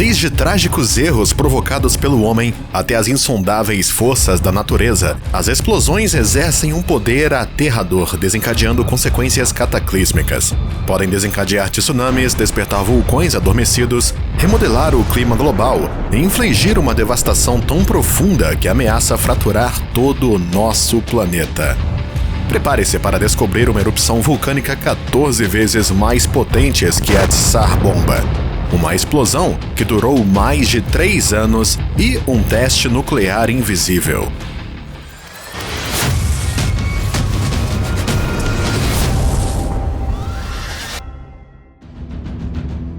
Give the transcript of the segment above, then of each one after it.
Desde trágicos erros provocados pelo homem até as insondáveis forças da natureza, as explosões exercem um poder aterrador, desencadeando consequências cataclísmicas. Podem desencadear tsunamis, despertar vulcões adormecidos, remodelar o clima global e infligir uma devastação tão profunda que ameaça fraturar todo o nosso planeta. Prepare-se para descobrir uma erupção vulcânica 14 vezes mais potente que a Tsar Bomba. Uma explosão que durou mais de 3 anos e um teste nuclear invisível.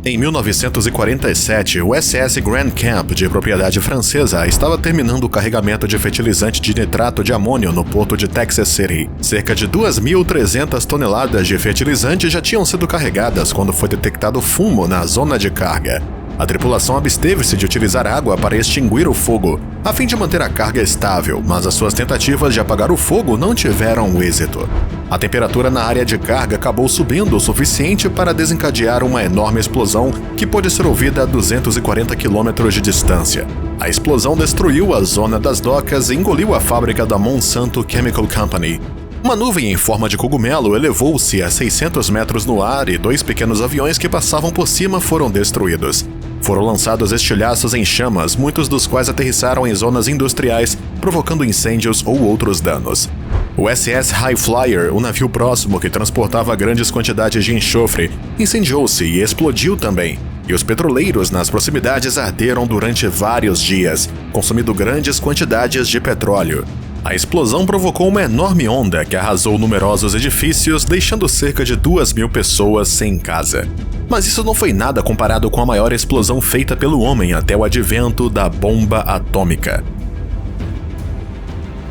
Em 1947, o SS Grand Camp, de propriedade francesa, estava terminando o carregamento de fertilizante de nitrato de amônio no porto de Texas City. Cerca de 2.300 toneladas de fertilizante já tinham sido carregadas quando foi detectado fumo na zona de carga. A tripulação absteve-se de utilizar água para extinguir o fogo, a fim de manter a carga estável, mas as suas tentativas de apagar o fogo não tiveram êxito. A temperatura na área de carga acabou subindo o suficiente para desencadear uma enorme explosão que pôde ser ouvida a 240 km de distância. A explosão destruiu a zona das docas e engoliu a fábrica da Monsanto Chemical Company. Uma nuvem em forma de cogumelo elevou-se a 600 metros no ar e 2 pequenos aviões que passavam por cima foram destruídos. Foram lançados estilhaços em chamas, muitos dos quais aterrissaram em zonas industriais, provocando incêndios ou outros danos. O SS High Flyer, um navio próximo que transportava grandes quantidades de enxofre, incendiou-se e explodiu também. E os petroleiros nas proximidades arderam durante vários dias, consumindo grandes quantidades de petróleo. A explosão provocou uma enorme onda que arrasou numerosos edifícios, deixando cerca de 2.000 pessoas sem casa. Mas isso não foi nada comparado com a maior explosão feita pelo homem até o advento da bomba atômica.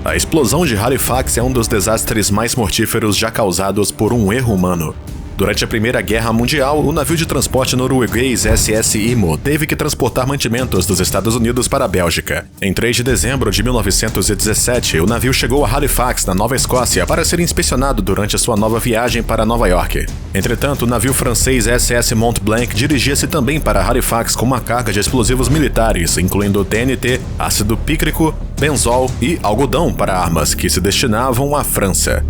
A explosão de Halifax é um dos desastres mais mortíferos já causados por um erro humano. Durante a Primeira Guerra Mundial, o navio de transporte norueguês SS Imo teve que transportar mantimentos dos Estados Unidos para a Bélgica. Em 3 de dezembro de 1917, o navio chegou a Halifax, na Nova Escócia, para ser inspecionado durante sua nova viagem para Nova York. Entretanto, o navio francês SS Mont Blanc dirigia-se também para Halifax com uma carga de explosivos militares, incluindo TNT, ácido pícrico, benzol e algodão para armas que se destinavam à França.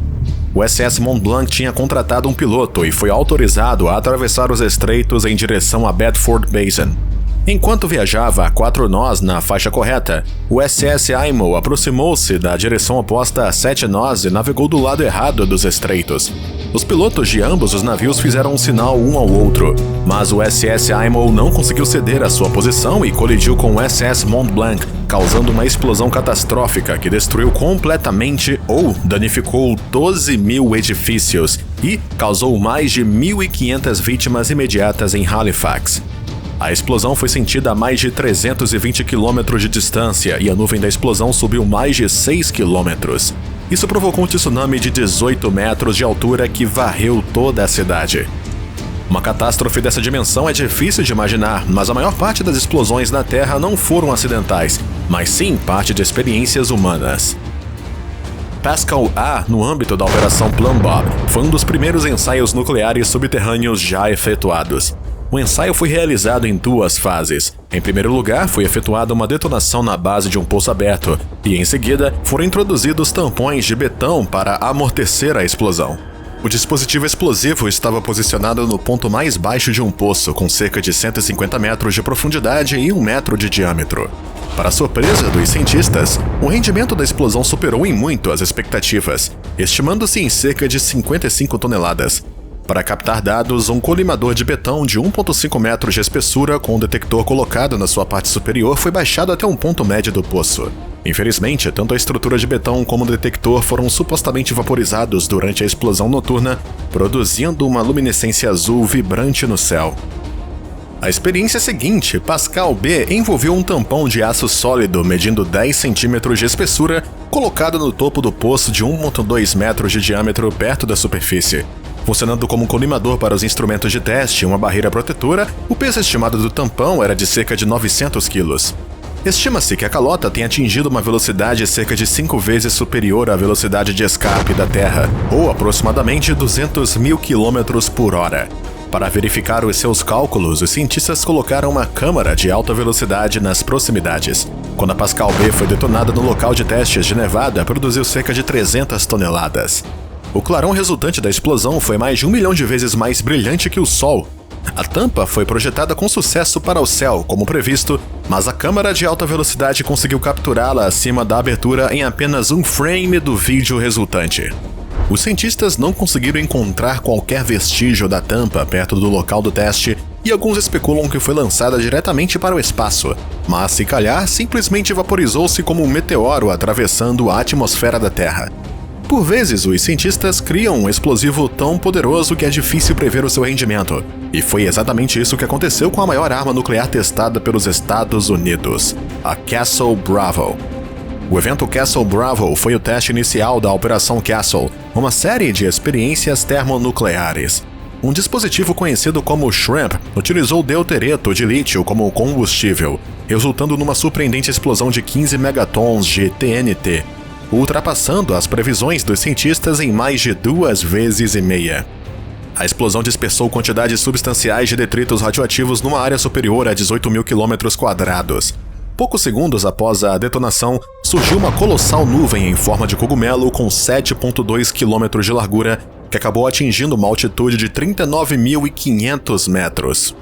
O SS Mont Blanc tinha contratado um piloto e foi autorizado a atravessar os estreitos em direção a Bedford Basin. Enquanto viajava a 4 nós na faixa correta, o SS Imo aproximou-se da direção oposta a 7 nós e navegou do lado errado dos estreitos. Os pilotos de ambos os navios fizeram um sinal um ao outro, mas o SS Imo não conseguiu ceder a sua posição e colidiu com o SS Mont Blanc, causando uma explosão catastrófica que destruiu completamente ou danificou 12.000 edifícios e causou mais de 1.500 vítimas imediatas em Halifax. A explosão foi sentida a mais de 320 km de distância e a nuvem da explosão subiu mais de 6 km. Isso provocou um tsunami de 18 metros de altura que varreu toda a cidade. Uma catástrofe dessa dimensão é difícil de imaginar, mas a maior parte das explosões na Terra não foram acidentais, mas sim parte de experiências humanas. Pascal A, no âmbito da Operação Plum Bob, foi um dos primeiros ensaios nucleares subterrâneos já efetuados. O ensaio foi realizado em 2 fases. Em primeiro lugar, foi efetuada uma detonação na base de um poço aberto, e em seguida foram introduzidos tampões de betão para amortecer a explosão. O dispositivo explosivo estava posicionado no ponto mais baixo de um poço, com cerca de 150 metros de profundidade e 1 metro de diâmetro. Para a surpresa dos cientistas, o rendimento da explosão superou em muito as expectativas, estimando-se em cerca de 55 toneladas. Para captar dados, um colimador de betão de 1,5 metros de espessura com um detector colocado na sua parte superior foi baixado até um ponto médio do poço. Infelizmente, tanto a estrutura de betão como o detector foram supostamente vaporizados durante a explosão noturna, produzindo uma luminescência azul vibrante no céu. A experiência seguinte, Pascal B, envolveu um tampão de aço sólido medindo 10 centímetros de espessura, colocado no topo do poço de 1,2 metros de diâmetro perto da superfície. Funcionando como um colimador para os instrumentos de teste e uma barreira protetora, o peso estimado do tampão era de cerca de 900 quilos. Estima-se que a calota tenha atingido uma velocidade cerca de 5 vezes superior à velocidade de escape da Terra, ou aproximadamente 200.000 km por hora. Para verificar os seus cálculos, os cientistas colocaram uma câmara de alta velocidade nas proximidades. Quando a Pascal B foi detonada no local de testes de Nevada, produziu cerca de 300 toneladas. O clarão resultante da explosão foi mais de 1 milhão de vezes mais brilhante que o Sol. A tampa foi projetada com sucesso para o céu, como previsto, mas a câmara de alta velocidade conseguiu capturá-la acima da abertura em apenas um frame do vídeo resultante. Os cientistas não conseguiram encontrar qualquer vestígio da tampa perto do local do teste e alguns especulam que foi lançada diretamente para o espaço, mas se calhar simplesmente vaporizou-se como um meteoro atravessando a atmosfera da Terra. Por vezes, os cientistas criam um explosivo tão poderoso que é difícil prever o seu rendimento, e foi exatamente isso que aconteceu com a maior arma nuclear testada pelos Estados Unidos, a Castle Bravo. O evento Castle Bravo foi o teste inicial da Operação Castle, uma série de experiências termonucleares. Um dispositivo conhecido como Shrimp utilizou deutereto de lítio como combustível, resultando numa surpreendente explosão de 15 megatons de TNT, ultrapassando as previsões dos cientistas em mais de 2,5 vezes. A explosão dispersou quantidades substanciais de detritos radioativos numa área superior a 18 mil km². Poucos segundos após a detonação, surgiu uma colossal nuvem em forma de cogumelo com 7,2 km de largura, que acabou atingindo uma altitude de 39.500 metros.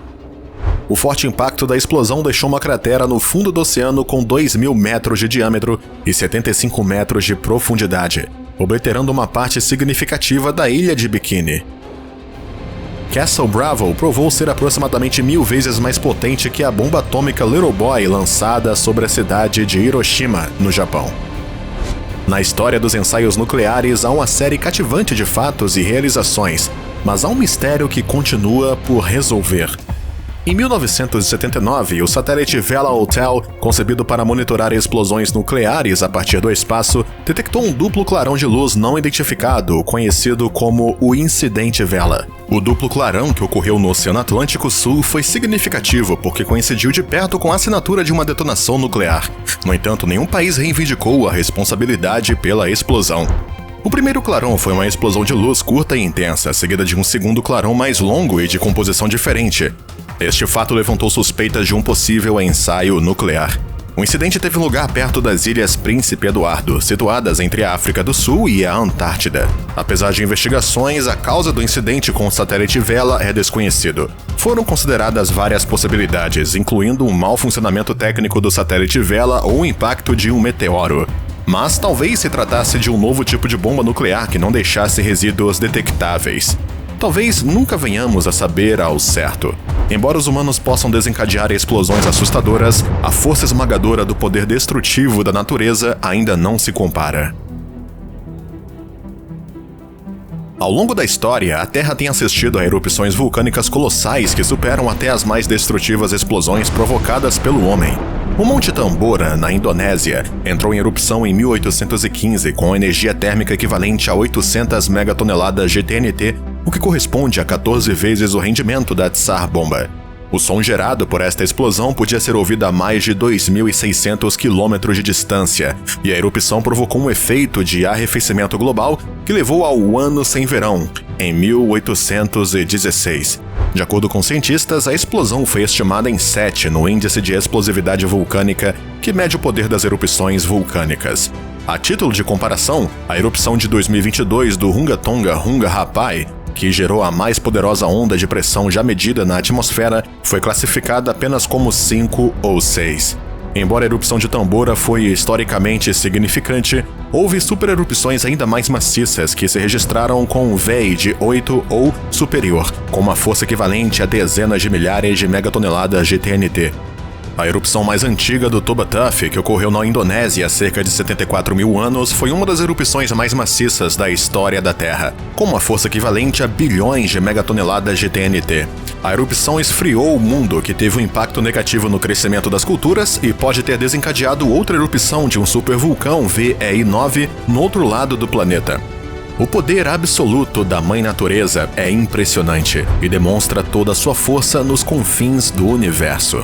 O forte impacto da explosão deixou uma cratera no fundo do oceano com 2.000 metros de diâmetro e 75 metros de profundidade, obliterando uma parte significativa da ilha de Bikini. Castle Bravo provou ser aproximadamente 1000 vezes mais potente que a bomba atômica Little Boy lançada sobre a cidade de Hiroshima, no Japão. Na história dos ensaios nucleares há uma série cativante de fatos e realizações, mas há um mistério que continua por resolver. Em 1979, o satélite Vela Hotel, concebido para monitorar explosões nucleares a partir do espaço, detectou um duplo clarão de luz não identificado, conhecido como o Incidente Vela. O duplo clarão que ocorreu no Oceano Atlântico Sul foi significativo porque coincidiu de perto com a assinatura de uma detonação nuclear. No entanto, nenhum país reivindicou a responsabilidade pela explosão. O primeiro clarão foi uma explosão de luz curta e intensa, seguida de um segundo clarão mais longo e de composição diferente. Este fato levantou suspeitas de um possível ensaio nuclear. O incidente teve lugar perto das Ilhas Príncipe Eduardo, situadas entre a África do Sul e a Antártida. Apesar de investigações, a causa do incidente com o satélite Vela é desconhecido. Foram consideradas várias possibilidades, incluindo um mau funcionamento técnico do satélite Vela ou o impacto de um meteoro. Mas talvez se tratasse de um novo tipo de bomba nuclear que não deixasse resíduos detectáveis. Talvez nunca venhamos a saber ao certo. Embora os humanos possam desencadear explosões assustadoras, a força esmagadora do poder destrutivo da natureza ainda não se compara. Ao longo da história, a Terra tem assistido a erupções vulcânicas colossais que superam até as mais destrutivas explosões provocadas pelo homem. O Monte Tambora, na Indonésia, entrou em erupção em 1815 com energia térmica equivalente a 800 megatoneladas de TNT, o que corresponde a 14 vezes o rendimento da Tsar Bomba. O som gerado por esta explosão podia ser ouvido a mais de 2.600 quilômetros de distância, e a erupção provocou um efeito de arrefecimento global que levou ao Ano Sem Verão, em 1816. De acordo com cientistas, a explosão foi estimada em 7 no Índice de Explosividade Vulcânica, que mede o poder das erupções vulcânicas. A título de comparação, a erupção de 2022 do Hunga Tonga Hunga Rapai, que gerou a mais poderosa onda de pressão já medida na atmosfera, foi classificada apenas como 5 ou 6. Embora a erupção de Tambora foi historicamente significante, houve supererupções ainda mais maciças que se registraram com um VEI de 8 ou superior, com uma força equivalente a dezenas de milhares de megatoneladas de TNT. A erupção mais antiga do Toba Tuf, que ocorreu na Indonésia há cerca de 74 mil anos, foi uma das erupções mais maciças da história da Terra, com uma força equivalente a bilhões de megatoneladas de TNT. A erupção esfriou o mundo, que teve um impacto negativo no crescimento das culturas e pode ter desencadeado outra erupção de um supervulcão VEI-9 no outro lado do planeta. O poder absoluto da Mãe Natureza é impressionante e demonstra toda a sua força nos confins do universo.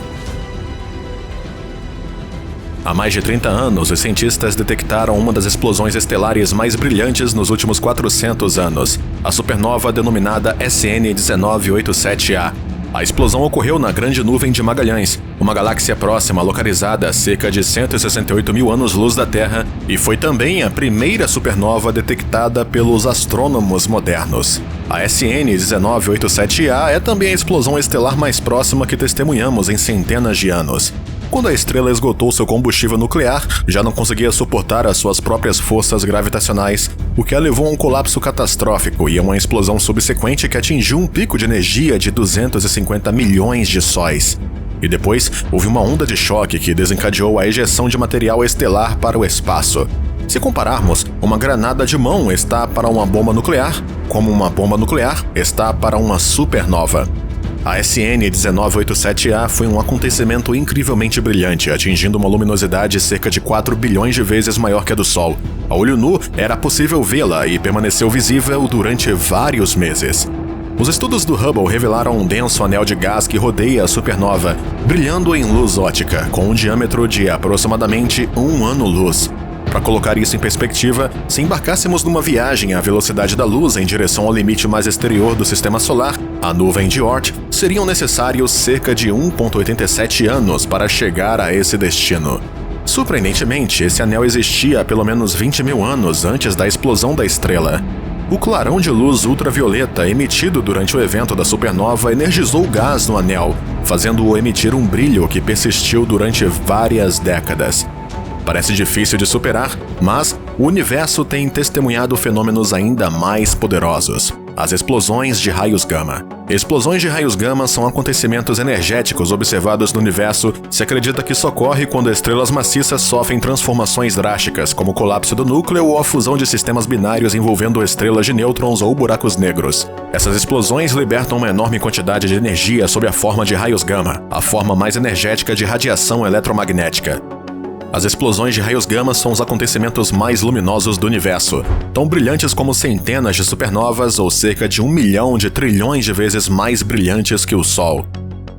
Há mais de 30 anos, os cientistas detectaram uma das explosões estelares mais brilhantes nos últimos 400 anos. a supernova denominada SN 1987A. A explosão ocorreu na Grande Nuvem de Magalhães, uma galáxia próxima localizada a cerca de 168 mil anos-luz da Terra, e foi também a primeira supernova detectada pelos astrônomos modernos. A SN 1987A é também a explosão estelar mais próxima que testemunhamos em centenas de anos. Quando a estrela esgotou seu combustível nuclear, já não conseguia suportar as suas próprias forças gravitacionais, o que a levou a um colapso catastrófico e a uma explosão subsequente que atingiu um pico de energia de 250 milhões de sóis. E depois, houve uma onda de choque que desencadeou a ejeção de material estelar para o espaço. Se compararmos, uma granada de mão está para uma bomba nuclear, como uma bomba nuclear está para uma supernova. A SN 1987A foi um acontecimento incrivelmente brilhante, atingindo uma luminosidade cerca de 4 bilhões de vezes maior que a do Sol. A olho nu, era possível vê-la e permaneceu visível durante vários meses. Os estudos do Hubble revelaram um denso anel de gás que rodeia a supernova, brilhando em luz óptica, com um diâmetro de aproximadamente 1 ano-luz. Para colocar isso em perspectiva, se embarcássemos numa viagem à velocidade da luz em direção ao limite mais exterior do Sistema Solar, a nuvem de Oort, seriam necessários cerca de 1,87 anos para chegar a esse destino. Surpreendentemente, esse anel existia há pelo menos 20 mil anos antes da explosão da estrela. O clarão de luz ultravioleta emitido durante o evento da supernova energizou o gás no anel, fazendo-o emitir um brilho que persistiu durante várias décadas. Parece difícil de superar, mas o universo tem testemunhado fenômenos ainda mais poderosos: as explosões de raios gama. Explosões de raios gama são acontecimentos energéticos observados no universo. Se acredita que isso ocorre quando estrelas maciças sofrem transformações drásticas, como o colapso do núcleo ou a fusão de sistemas binários envolvendo estrelas de nêutrons ou buracos negros. Essas explosões libertam uma enorme quantidade de energia sob a forma de raios gama, a forma mais energética de radiação eletromagnética. As explosões de raios gama são os acontecimentos mais luminosos do universo, tão brilhantes como centenas de supernovas ou cerca de 1 milhão de trilhões de vezes mais brilhantes que o Sol.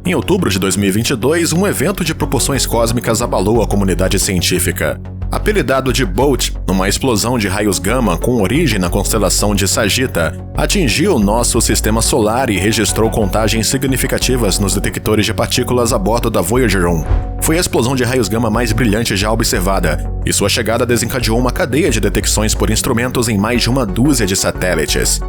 Em outubro de 2022, um evento de proporções cósmicas abalou a comunidade científica. Apelidado de Bolt, uma explosão de raios gama com origem na constelação de Sagitta, atingiu nosso sistema solar e registrou contagens significativas nos detectores de partículas a bordo da Voyager 1. Foi a explosão de raios gama mais brilhante já observada, e sua chegada desencadeou uma cadeia de detecções por instrumentos em mais de uma dúzia de satélites.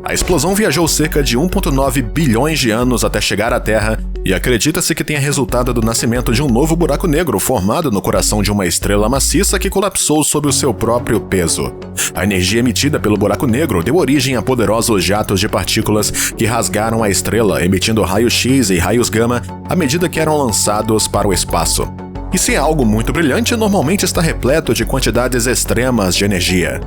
A explosão viajou cerca de 1,9 bilhões de anos até chegar à Terra, e acredita-se que tenha resultado do nascimento de um novo buraco negro formado no coração de uma estrela maciça que colapsou sob o seu próprio peso. A energia emitida pelo buraco negro deu origem a poderosos jatos de partículas que rasgaram a estrela, emitindo raios-X e raios gama à medida que eram lançados para o espaço. E se é algo muito brilhante, normalmente está repleto de quantidades extremas de energia.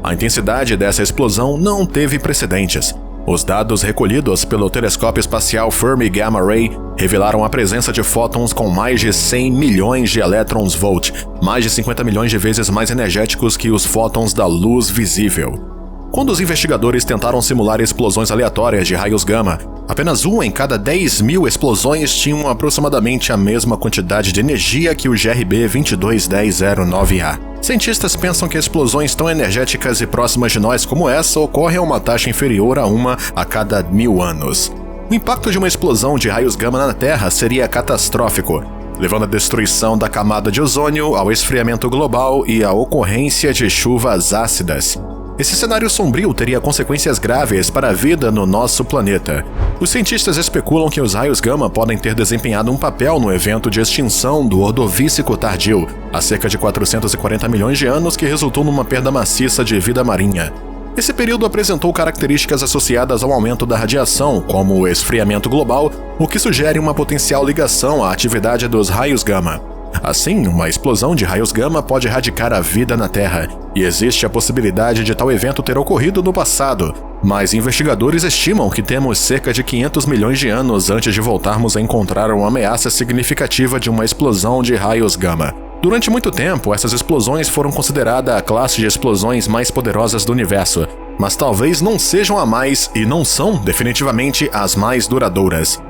A intensidade dessa explosão não teve precedentes. Os dados recolhidos pelo telescópio espacial Fermi Gamma Ray revelaram a presença de fótons com mais de 100 milhões de elétrons-volt, mais de 50 milhões de vezes mais energéticos que os fótons da luz visível. Quando os investigadores tentaram simular explosões aleatórias de raios gama, apenas 1 em cada 10 mil explosões tinham aproximadamente a mesma quantidade de energia que o GRB 221009A. Cientistas pensam que explosões tão energéticas e próximas de nós como essa ocorrem a uma taxa inferior a 1 a cada 1000 anos. O impacto de uma explosão de raios gama na Terra seria catastrófico, levando à destruição da camada de ozônio, ao esfriamento global e à ocorrência de chuvas ácidas. Esse cenário sombrio teria consequências graves para a vida no nosso planeta. Os cientistas especulam que os raios gama podem ter desempenhado um papel no evento de extinção do Ordovícico tardio, há cerca de 440 milhões de anos, que resultou numa perda maciça de vida marinha. Esse período apresentou características associadas ao aumento da radiação, como o esfriamento global, o que sugere uma potencial ligação à atividade dos raios gama. Assim, uma explosão de raios gama pode erradicar a vida na Terra, e existe a possibilidade de tal evento ter ocorrido no passado, mas investigadores estimam que temos cerca de 500 milhões de anos antes de voltarmos a encontrar uma ameaça significativa de uma explosão de raios gama. Durante muito tempo, essas explosões foram consideradas a classe de explosões mais poderosas do universo, mas talvez não sejam a mais e não são definitivamente as mais duradouras.